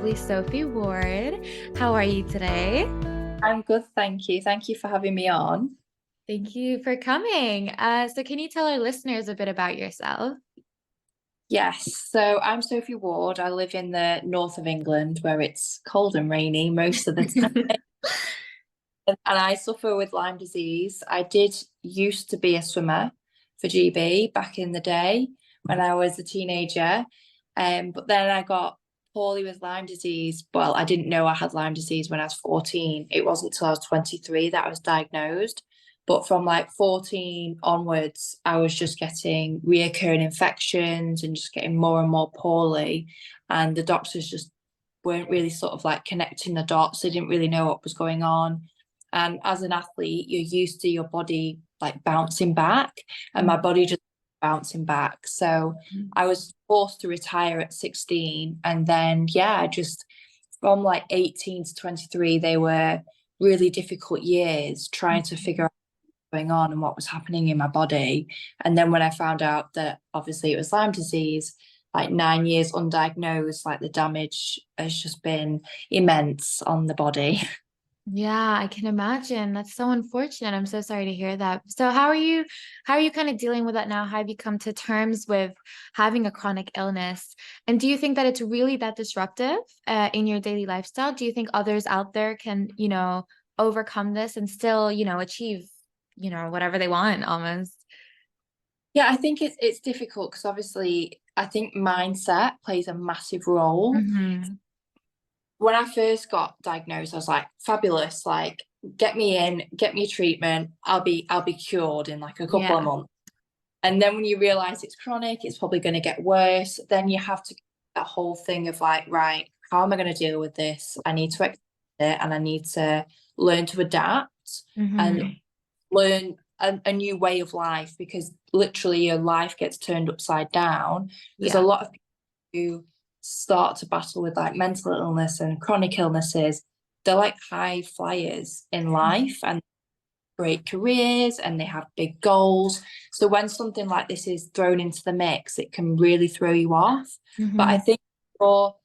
lovely Sophie Ward. How are you today? I'm good, thank you. Thank you for having me on. Thank you for coming. So can you tell our listeners a bit about yourself? Yes, so I'm Sophie Ward. I live in the north of England where it's cold and rainy most of the time, and I suffer with Lyme disease. I did used to be a swimmer for GB back in the day when I was a teenager, but then I got poorly with Lyme disease. Well, I didn't know I had Lyme disease when I was 14. It wasn't until I was 23 that I was diagnosed. But from like 14 onwards, I was just getting reoccurring infections and just getting more and more poorly. And the doctors just weren't really sort of like connecting the dots. They didn't really know what was going on. And as an athlete, you're used to your body like bouncing back, and my body just bouncing back. So I was forced to retire at 16. And then, yeah, just from like 18 to 23, they were really difficult years trying to figure out what was going on and what was happening in my body. And then when I found out that obviously it was Lyme disease, like 9 years undiagnosed, like the damage has just been immense on the body. Yeah, I can imagine. That's so unfortunate. I'm so sorry to hear that. So how are you kind of dealing with that now? How have you come to terms with having a chronic illness? And do you think that it's really that disruptive in your daily lifestyle? Do you think others out there can, overcome this and still, achieve, whatever they want almost? Yeah, I think it's difficult because obviously I think mindset plays a massive role. Hmm. When I first got diagnosed, I was like, fabulous, like get me in, get me treatment. I'll be cured in like a couple of Yeah. months. And then when you realize it's chronic, it's probably going to get worse. Then you have to that whole thing of like, right, how am I going to deal with this? I need to accept it and I need to learn to adapt and Hmm. learn a new way of life because literally your life gets turned upside down because a Yeah. lot of people who start to battle with like mental illness and chronic illnesses, they're like high flyers in life and great careers and they have big goals. So when something like this is thrown into the mix, it can really throw you off. But I Hmm. think for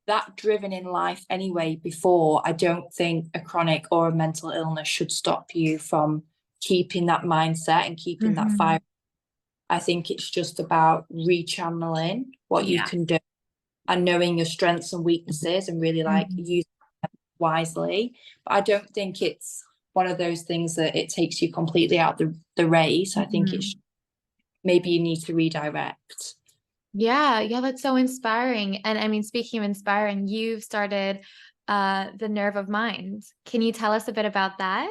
that driven in life anyway, before, I don't think a chronic or a mental illness should stop you from keeping that mindset and keeping that Hmm. fire. I think it's just about rechanneling what you Yeah. can do and knowing your strengths and weaknesses and really like Mhm. use wisely. But I don't think it's one of those things that it takes you completely out the race. I think it's Mhm. maybe you need to redirect. Yeah, yeah, that's so inspiring. And I mean, speaking of inspiring, you've started the Nerve of Mind. Can you tell us a bit about that?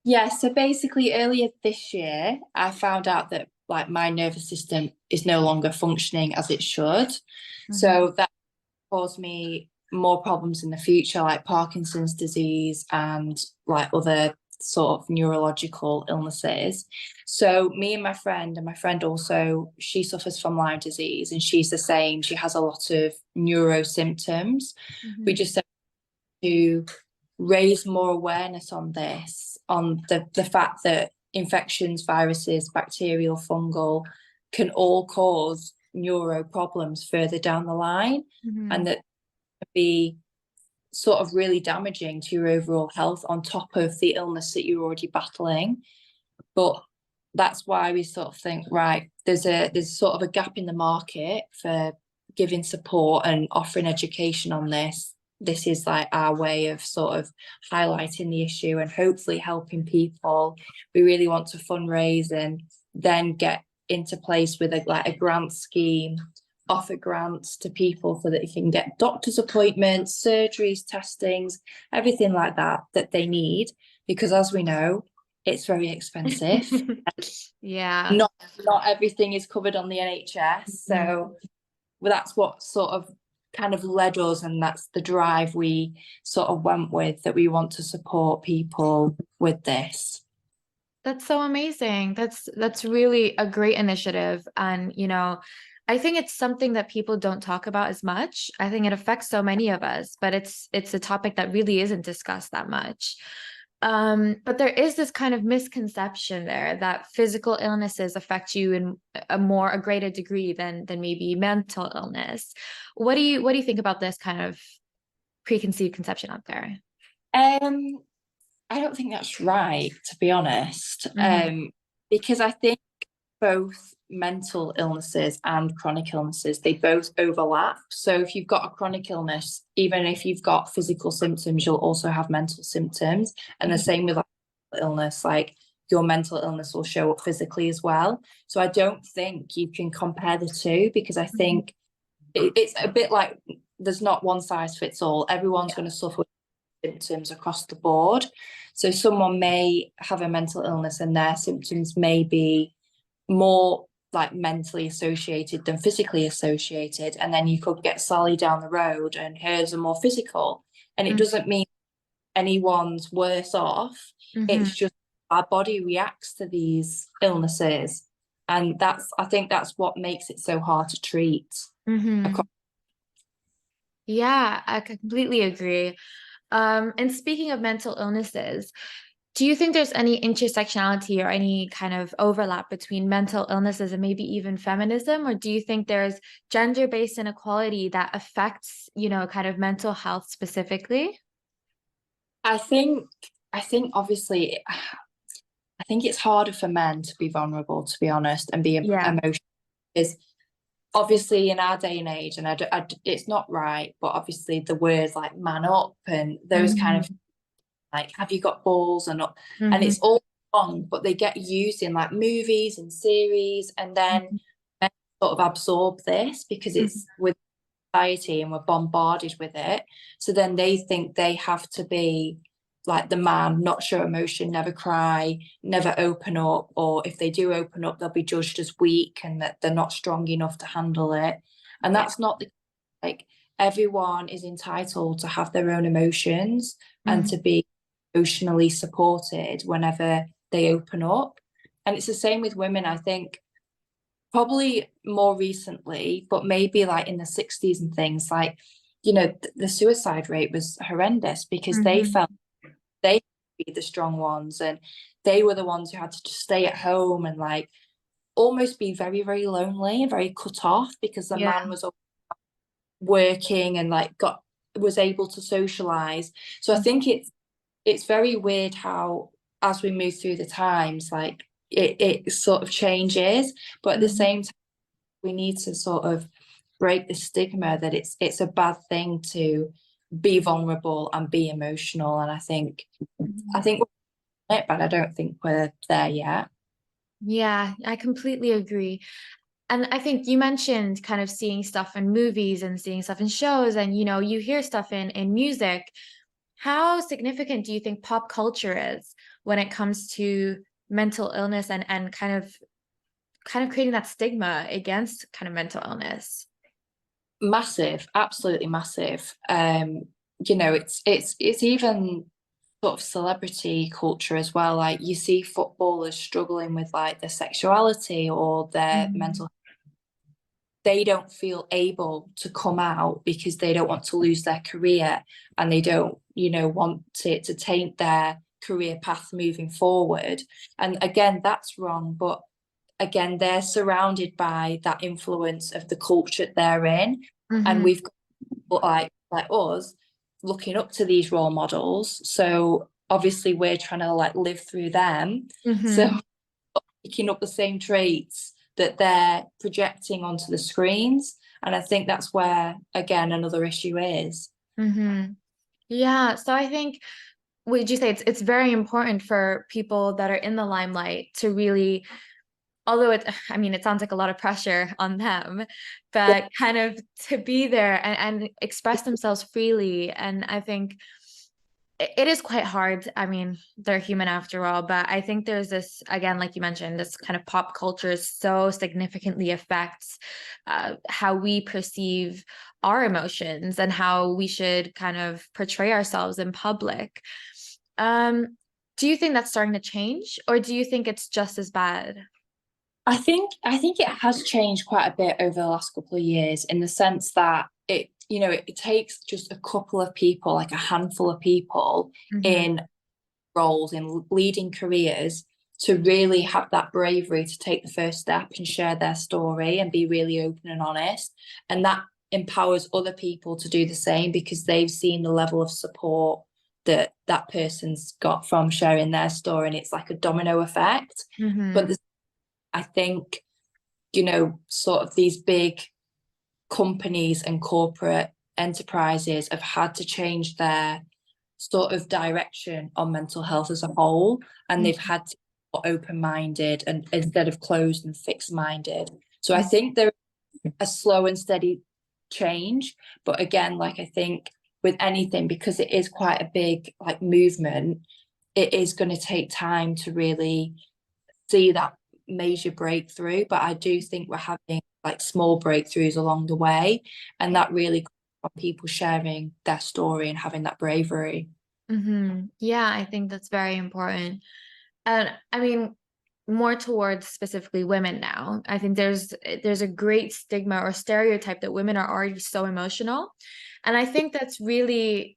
Yeah, so basically earlier this year, I found out that like my nervous system is no longer functioning as it should. Hmm. So that caused me more problems in the future, like Parkinson's disease and like other sort of neurological illnesses. So me and my friend also, she suffers from Lyme disease and she's the same. She has a lot of neuro symptoms. We Hmm. just have to raise more awareness on this, on the fact that infections, viruses, bacterial, fungal can all cause neuro problems further down the line and Hmm. that be sort of really damaging to your overall health on top of the illness that you're already battling. But that's why we sort of think, right, there's sort of a gap in the market for giving support and offering education on this. This is like our way of sort of highlighting the issue and hopefully helping people. We really want to fundraise and then get into place with a grant scheme, offer grants to people so that they can get doctor's appointments, surgeries, testings, everything like that that they need. Because as we know, it's very expensive. Yeah. Not everything is covered on the NHS. Mhm. So well, that's what sort of kind of led us, and that's the drive we sort of went with, that we want to support people with this. That's so amazing. That's really a great initiative. And, I think it's something that people don't talk about as much. I think it affects so many of us, but it's a topic that really isn't discussed that much. But there is this kind of misconception there that physical illnesses affect you in a greater degree than maybe mental illness. What do you think about this kind of preconceived conception out there? Um, I don't think that's right, to be honest. Hmm. Because I think both mental illnesses and chronic illnesses, they both overlap. So if you've got a chronic illness, even if you've got physical symptoms, you'll also have mental symptoms. And the same with like, illness, like your mental illness will show up physically as well. So I don't think you can compare the two, because I think it's a bit like there's not one size fits all. Everyone's going to suffer with symptoms across the board. So someone may have a mental illness and their symptoms may be more like mentally associated than physically associated, and then you could get Sally down the road and hers are more physical, and it doesn't mean anyone's worse off. Mm-hmm. It's just our body reacts to these illnesses, and I think that's what makes it so hard to treat Mm-hmm. across. Yeah, I completely agree. And speaking of mental illnesses, do you think there's any intersectionality or any kind of overlap between mental illnesses and maybe even feminism? Or do you think there's gender-based inequality that affects, kind of mental health specifically? I think I think obviously I think it's harder for men to be vulnerable, to be honest, and be Yeah. emotional. Is obviously in our day and age, and it's not right, but obviously the words like "man up" and those kind of Hmm. like "have you got balls" and not, and Hmm. it's all wrong, but they get used in like movies and series, and then men sort of absorb this because it's with society and we're bombarded with it. So then they think they have to be like the man, not show emotion, never cry, never open up, or if they do open up, they'll be judged as weak and that they're not strong enough to handle it. And Yeah. that's not the like everyone is entitled to have their own emotions and Hmm. to be emotionally supported whenever they open up. And it's the same with women, I think probably more recently, but maybe like in the 60s and things, like, the suicide rate was horrendous because they Hmm. felt they could be the strong ones, and they were the ones who had to just stay at home and like almost be very, very lonely and very cut off because the Yeah. man was working and like was able to socialize. So I think it's very weird how as we move through the times, like it sort of changes, but at the Mhm. same time we need to sort of break the stigma that it's a bad thing to be vulnerable and be emotional. And I think we're it, but I don't think we're there yet. Yeah, I completely agree. And I think you mentioned kind of seeing stuff in movies and seeing stuff in shows, and you hear stuff in music. How significant do you think pop culture is when it comes to mental illness and kind of creating that stigma against kind of mental illness? Massive, absolutely massive. It's even sort of celebrity culture as well. Like you see footballers struggling with like their sexuality or their Mhm. mental, they don't feel able to come out because they don't want to lose their career, and they don't, want it to taint their career path moving forward. And again, that's wrong. But again, they're surrounded by that influence of the culture they're in. And Mhm. we've got like us looking up to these role models. So obviously we're trying to like live through them. So Mhm. picking up the same traits that they're projecting onto the screens. And I think that's where, again, another issue is. Mhm. Yeah, so I think would you say it's very important for people that are in the limelight to really, although I mean, it sounds like a lot of pressure on them, but kind of to be there and express themselves freely. And I think it is quite hard. I mean, they're human after all, but I think there's this, again, like you mentioned, this kind of pop culture so significantly affects how we perceive our emotions and how we should kind of portray ourselves in public. Um, do you think that's starting to change, or do you think it's just as bad? I think it has changed quite a bit over the last couple of years in the sense that it takes just a couple of people, like a handful of people Hmm. in roles in leading careers to really have that bravery to take the first step and share their story and be really open and honest. And that empowers other people to do the same because they've seen the level of support that that person's got from sharing their story, and it's like a domino effect. Mm-hmm. But I think, sort of these big companies and corporate enterprises have had to change their sort of direction on mental health as a whole, and they've had to be open-minded and instead of closed and fixed-minded. So I think there is a slow and steady change, but again, like I think with anything, because it is quite a big like movement, it is going to take time to really see that major breakthrough. But I do think we're having like small breakthroughs along the way, and that really comes from people sharing their story and having that bravery. Mm-hmm. Yeah, I think that's very important. And I mean, more towards specifically women now. I think there's a great stigma or stereotype that women are already so emotional. And I think that's really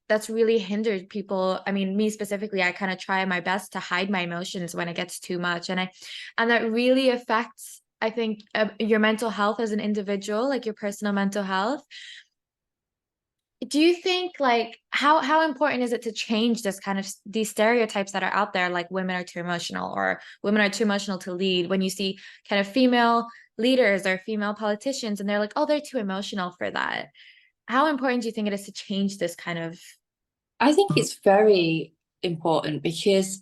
hindered people. I mean, me specifically, I kind of try my best to hide my emotions when it gets too much. And that really affects, I think, your mental health as an individual, like your personal mental health. Do you think like how important is it to change this kind of these stereotypes that are out there, like women are too emotional or women are too emotional to lead, when you see kind of female leaders or female politicians and they're like, oh, they're too emotional for that? How important do you think it is to change this kind of? I think it's very important because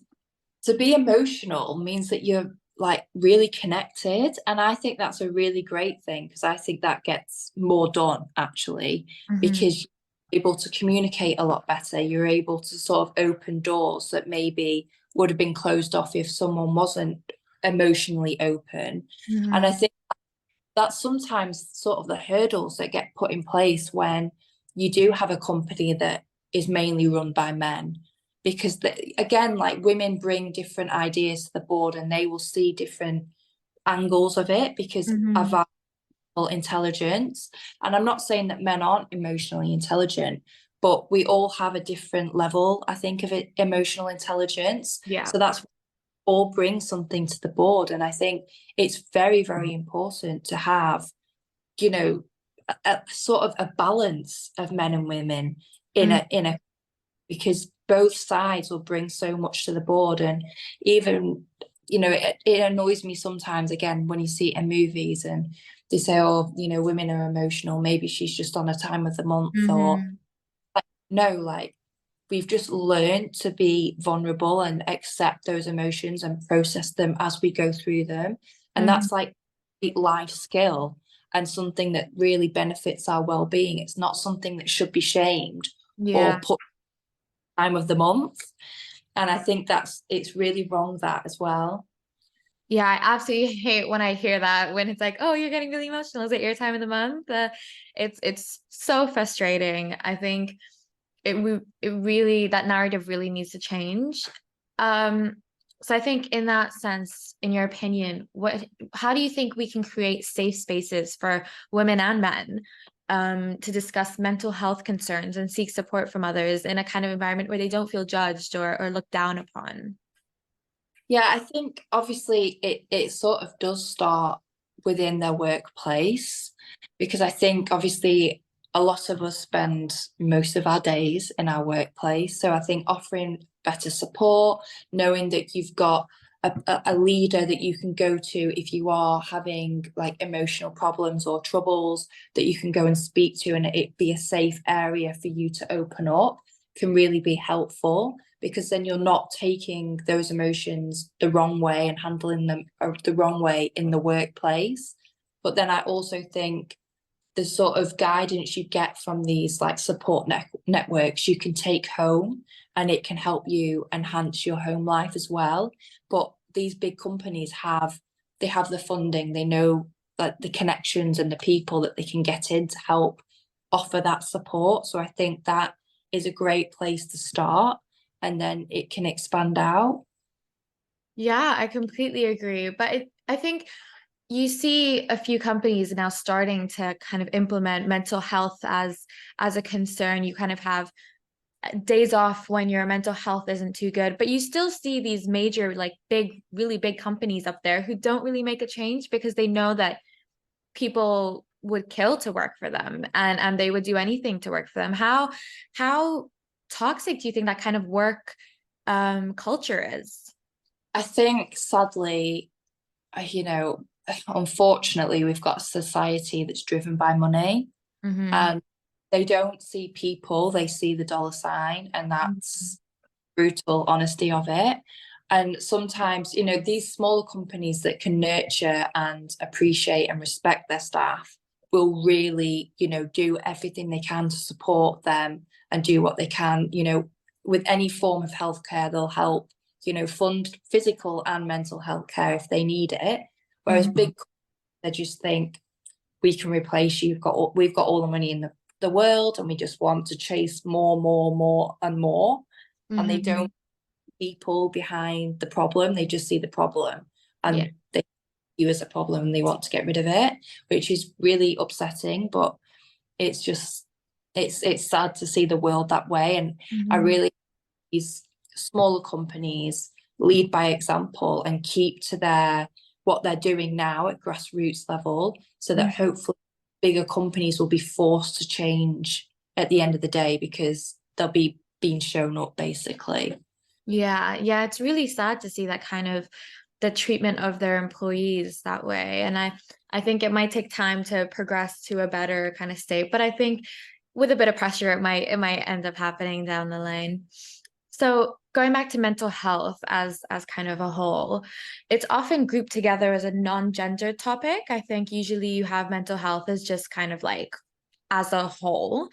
to be emotional means that you're like really connected. And I think that's a really great thing because I think that gets more done actually, Mhm. because you're able to communicate a lot better. You're able to sort of open doors that maybe would have been closed off if someone wasn't emotionally open. And I Mhm. think that's sometimes sort of the hurdles that get put in place when you do have a company that is mainly run by men, because again, like women bring different ideas to the board and they will see different angles of it because of Mhm. our intelligence. And I'm not saying that men aren't emotionally intelligent, but we all have a different level, I think, of it, emotional intelligence. Yeah. So that's all bring something to the board. And I think it's very, very important to have, you know, a sort of a balance of men and women in Mhm. a because both sides will bring so much to the board. And even, it annoys me sometimes again when you see it in movies and they say, oh, women are emotional, maybe she's just on a time of the month, or Mhm. like, no, like we've just learned to be vulnerable and accept those emotions and process them as we go through them. And Mhm. that's like a life skill and something that really benefits our well-being. It's not something that should be shamed Yeah. or put time of the month. And I think it's really wrong that as well. Yeah, I absolutely hate when I hear that, when it's like, oh, you're getting really emotional. Is it your time of the month? It's so frustrating. I think it really, that narrative really needs to change. Um, so I think in that sense, in your opinion, how do you think we can create safe spaces for women and men to discuss mental health concerns and seek support from others in a kind of environment where they don't feel judged or looked down upon? Yeah, I think obviously it sort of does start within their workplace, because I think obviously a lot of us spend most of our days in our workplace. So I think offering better support, knowing that you've got a leader that you can go to if you are having like emotional problems or troubles, that you can go and speak to and it be a safe area for you to open up, can really be helpful, because then you're not taking those emotions the wrong way and handling them the wrong way in the workplace. But then I also think the sort of guidance you get from these like support networks you can take home, and it can help you enhance your home life as well. But these big companies have the funding, they know like the connections and the people that they can get in to help offer that support. So I think that is a great place to start, and then it can expand out. Yeah, I completely agree. But I think you see a few companies now starting to kind of implement mental health as a concern. You kind of have days off when your mental health isn't too good, but you still see these major, like big, really big companies up there who don't really make a change because they know that people would kill to work for them, and they would do anything to work for them. How toxic do you think that kind of work culture is? I think sadly, unfortunately, we've got a society that's driven by money, Mm-hmm. and they don't see people, they see the dollar sign, and that's brutal honesty of it. And sometimes, these smaller companies that can nurture and appreciate and respect their staff will really, do everything they can to support them and do what they can, with any form of healthcare, they'll help, fund physical and mental health care if they need it. Whereas Mm-hmm. big, they just think we can replace you. We've got all the money in the world, and we just want to chase more, more, more, and more. And they Mm-hmm. don't people behind the problem. They just see the problem Yeah. and they see you as a problem and they want to get rid of it, which is really upsetting. But it's just it's sad to see the world that way. And I Mm-hmm. really these smaller companies lead by example and keep to their what they're doing now at grassroots level, so that Mm-hmm. hopefully bigger companies will be forced to change at the end of the day because they'll be being shown up basically. Yeah, yeah, it's really sad to see that kind of the treatment of their employees that way. And I think it might take time to progress to a better kind of state, but I think with a bit of pressure it might end up happening down the line. So going back to mental health as kind of a whole, it's often grouped together as a non-gendered topic. I think usually you have mental health as just kind of like as a whole.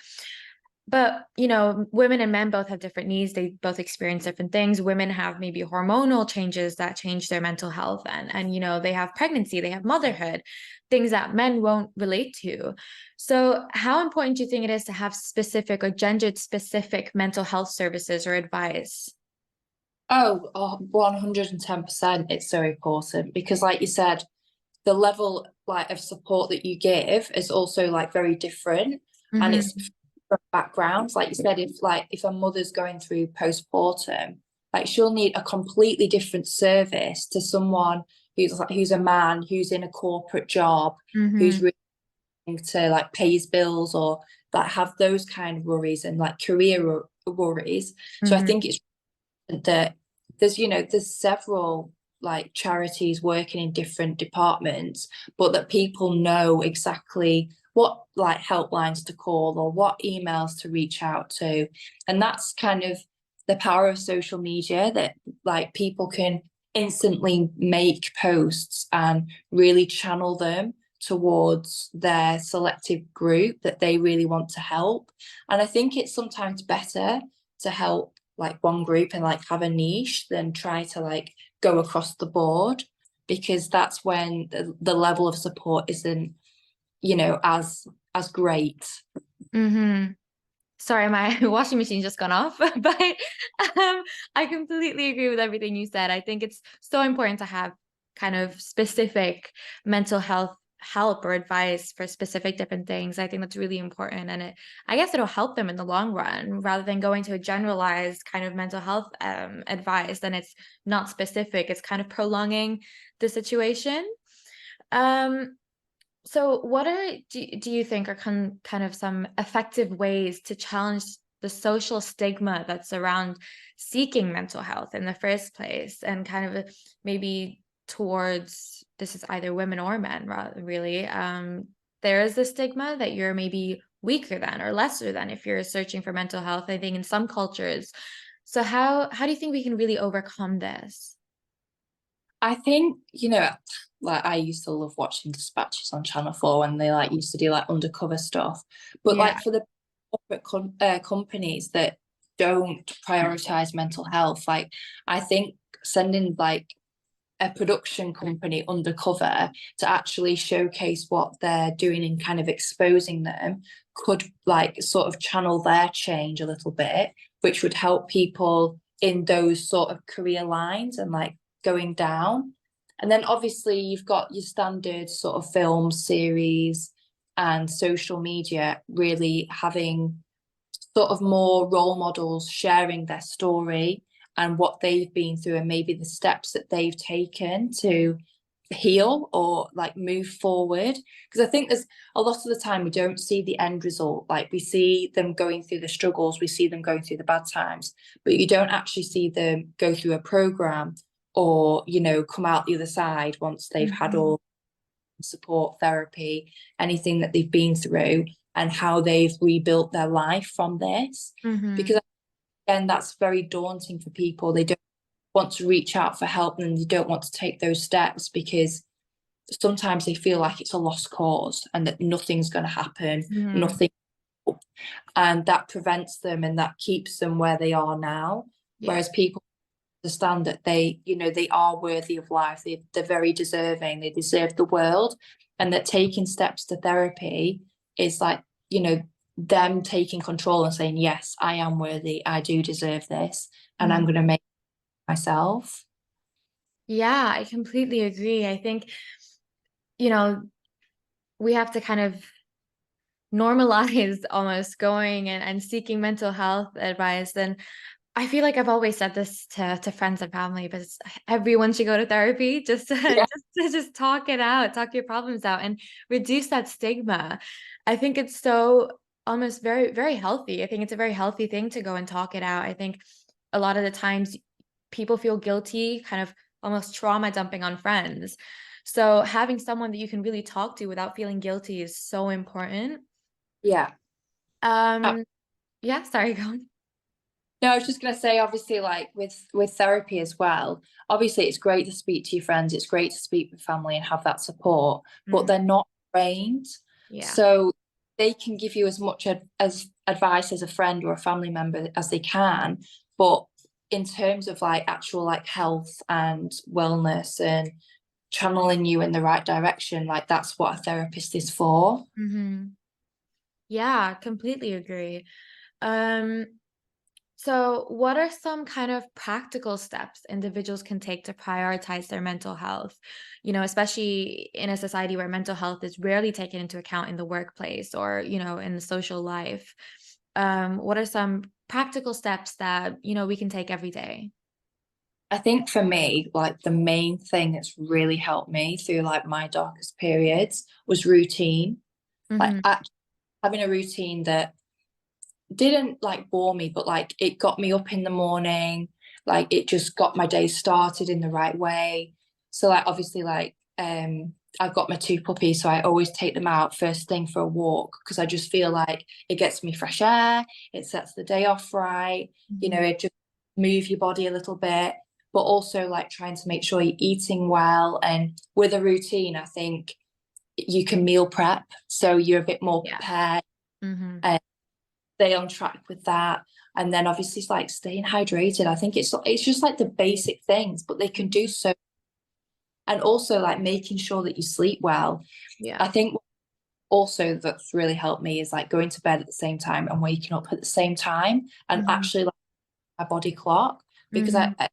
But, women and men both have different needs. They both experience different things. Women have maybe hormonal changes that change their mental health, and they have pregnancy, they have motherhood, things that men won't relate to. So, how important do you think it is to have specific or gendered specific mental health services or advice? Oh, 110%. It's so important because, like you said, the level like of support that you give is also like very different, and it's Mm-hmm. from backgrounds. Like you said, if a mother's going through postpartum, like she'll need a completely different service to someone who's a man who's in a corporate job, who's Mm-hmm. really trying to like pay his bills or like have those kind of worries and like career worries. So I Mm-hmm. think it's that there's several like charities working in different departments, but that people know exactly what like helplines to call or what emails to reach out to. And that's kind of the power of social media, that like people can instantly make posts and really channel them towards their selective group that they really want to help. And I think it's sometimes better to help like one group and like have a niche than try to like go across the board, because that's when the level of support isn't as great. Mm-hmm. Sorry, my washing machine just gone off, but I completely agree with everything you said. I think it's so important to have kind of specific mental health help or advice for specific different things. I think that's really important, and I guess it'll help them in the long run rather than going to a generalized kind of mental health advice. Then it's not specific. It's kind of prolonging the situation. Um, so, what do you think are kind of some effective ways to challenge the social stigma that's around seeking mental health in the first place, and kind of maybe towards this is either women or men, really? There is the stigma that you're maybe weaker than or lesser than if you're searching for mental health, I think in some cultures. So, how do you think we can really overcome this? I think, like I used to love watching Dispatches on Channel 4 when they like used to do like undercover stuff. But Yeah. like for the corporate companies that don't prioritize mental health, like I think sending like a production company undercover to actually showcase what they're doing and kind of exposing them could like sort of channel their change a little bit, which would help people in those sort of career lines and like going down. And then obviously you've got your standard sort of film series and social media really having sort of more role models sharing their story and what they've been through, and maybe the steps that they've taken to heal or like move forward. Because I think there's a lot of the time we don't see the end result. Like we see them going through the struggles, we see them going through the bad times, but you don't actually see them go through a program or, you know, come out the other side once they've had Mhm. all support, therapy, anything that they've been through, and how they've rebuilt their life from this. Mhm. Because again, that's very daunting for people. They don't want to reach out for help and they don't want to take those steps because sometimes they feel like it's a lost cause and that nothing's going to happen, Mhm. nothing, and that prevents them and that keeps them where they are now. Yeah. Whereas people understand that they, you know, they are worthy of life, they're very deserving, they deserve the world, and that taking steps to therapy is like, you know, them taking control and saying, yes, I am worthy, I do deserve this, and I'm Mhm. going to make it myself. Yeah, I completely agree. I think, you know, we have to kind of normalize almost going and seeking mental health advice. And I feel like I've always said this to friends and family, but everyone should go to therapy just to Yeah, just talk it out, talk your problems out, and reduce that stigma. I think it's so almost very, very healthy. I think it's a very healthy thing to go and talk it out. I think a lot of the times people feel guilty, kind of almost trauma dumping on friends. So having someone that you can really talk to without feeling guilty is so important. yeah. Um, yeah, sorry, go on. No, I was just gonna say, obviously, like with therapy as well. Obviously, it's great to speak to your friends. It's great to speak with family and have that support, but Mm, they're not trained, yeah. so they can give you as much as advice as a friend or a family member as they can. But in terms of like actual like health and wellness and channeling you in the right direction, like that's what a therapist is for. Mhm. Yeah, completely agree. Um, so what are some kind of practical steps individuals can take to prioritize their mental health? You know, especially in a society where mental health is rarely taken into account in the workplace or, you know, in the social life. What are some practical steps that, you know, we can take every day? I think for me, like the main thing that's really helped me through like my darkest periods was routine. Like Mhm. having a routine that didn't like bore me, but like it got me up in the morning, like it just got my day started in the right way. So like obviously like I've got my two puppies, so I always take them out first thing for a walk because I just feel like it gets me fresh air, it sets the day off right, you know, Mhm. it just move your body a little bit, but also like trying to make sure you're eating well. And with a routine, I think you can meal prep, so you're a bit more Yeah. prepared Mhm. and stay on track with that. And then obviously it's like staying hydrated. I think it's just like the basic things, but they can do so. And also like making sure that you sleep well. Yeah. I think also that's really helped me is like going to bed at the same time and waking up at the same time, and Mhm. actually like my body clock, because Mhm. I'm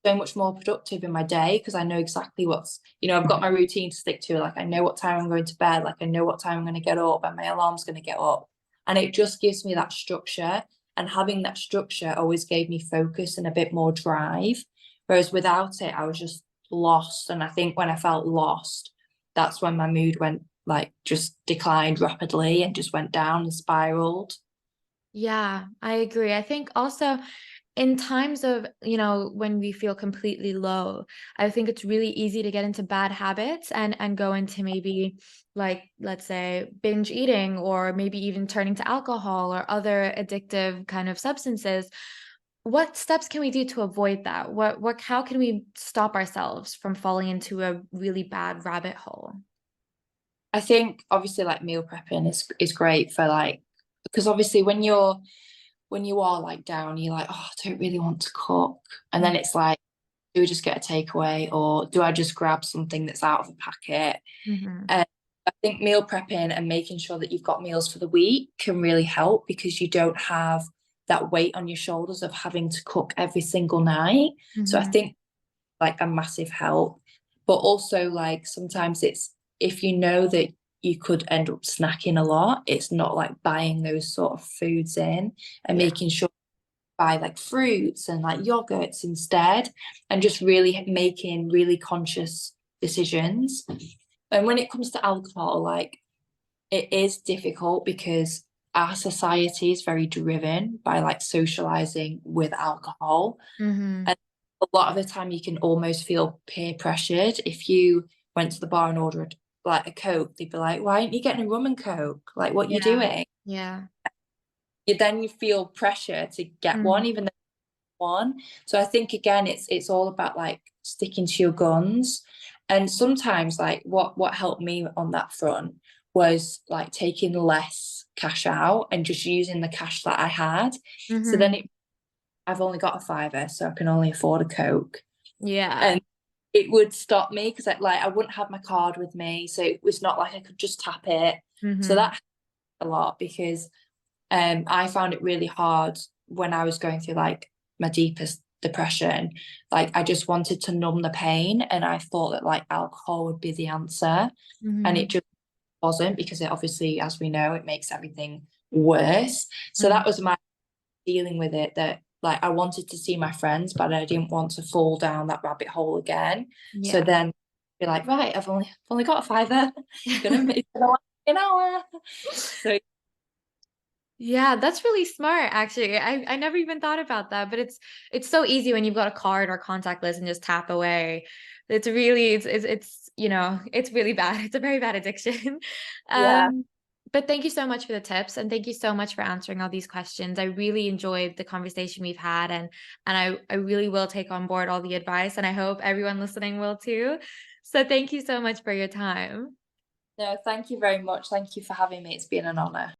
so much more productive in my day because I know exactly what's, you know, I've got my routine to stick to. Like I know what time I'm going to bed, like I know what time I'm going to get up and my alarm's going to get up. And it just gives me that structure. And having that structure always gave me focus and a bit more drive. Whereas without it, I was just lost. And I think when I felt lost, that's when my mood went like just declined rapidly and just went down and spiraled. Yeah, I agree. I think also in times of, you know, when we feel completely low, I think it's really easy to get into bad habits and go into maybe like let's say binge eating or maybe even turning to alcohol or other addictive kind of substances. What steps can we do to avoid that? What how can we stop ourselves from falling into a really bad rabbit hole? I think obviously like meal prepping is great for like, because obviously when you are like down, you're like, oh, I don't really want to cook. And then it's like, do we just get a takeaway or do I just grab something that's out of a packet? Mm-hmm. And I think meal prepping and making sure that you've got meals for the week can really help because you don't have that weight on your shoulders of having to cook every single night. So I Mm-hmm. think like a massive help. But also like sometimes it's if you know that you could end up snacking a lot. It's not like buying those sort of foods in and Yeah. making sure buy like fruits and like yogurts instead, and just really making really conscious decisions. And when it comes to alcohol, like it is difficult because our society is very driven by like socializing with alcohol. Mm-hmm. And a lot of the time you can almost feel peer pressured. If you went to the bar and ordered like a Coke, they'd be like, why aren't you getting a rum and Coke? Like, what you Yeah. doing? Yeah. You feel pressure to get Mm-hmm. one, even though one. So I think again, it's all about like sticking to your guns. And sometimes like what helped me on that front was like taking less cash out and just using the cash that I had. So then Mm-hmm. I've only got a fiver, so I can only afford a Coke. Yeah. And it would stop me because like I wouldn't have my card with me. So it was not like I could just tap it. So Mm-hmm. that helped a lot because I found it really hard when I was going through like my deepest depression. Like I just wanted to numb the pain, and I thought that like alcohol would be the answer, and Mm-hmm. it just wasn't, because it obviously, as we know, it makes everything worse. So Mm-hmm. that was my dealing with it. That like I wanted to see my friends, but I didn't want to fall down that rabbit hole again. So Yeah. then be like, right, I've only got a fiver. Gonna make an hour. So Yeah, that's really smart actually. I never even thought about that, but it's so easy when you've got a card or contactless and just tap away. It's really it's you know, it's really bad. It's a very bad addiction. yeah. Um but thank you so much for the tips, and thank you so much for answering all these questions. I really enjoyed the conversation we've had, and I really will take on board all the advice, and I hope everyone listening will too. So thank you so much for your time. No, thank you very much. Thank you for having me. It's been an honor.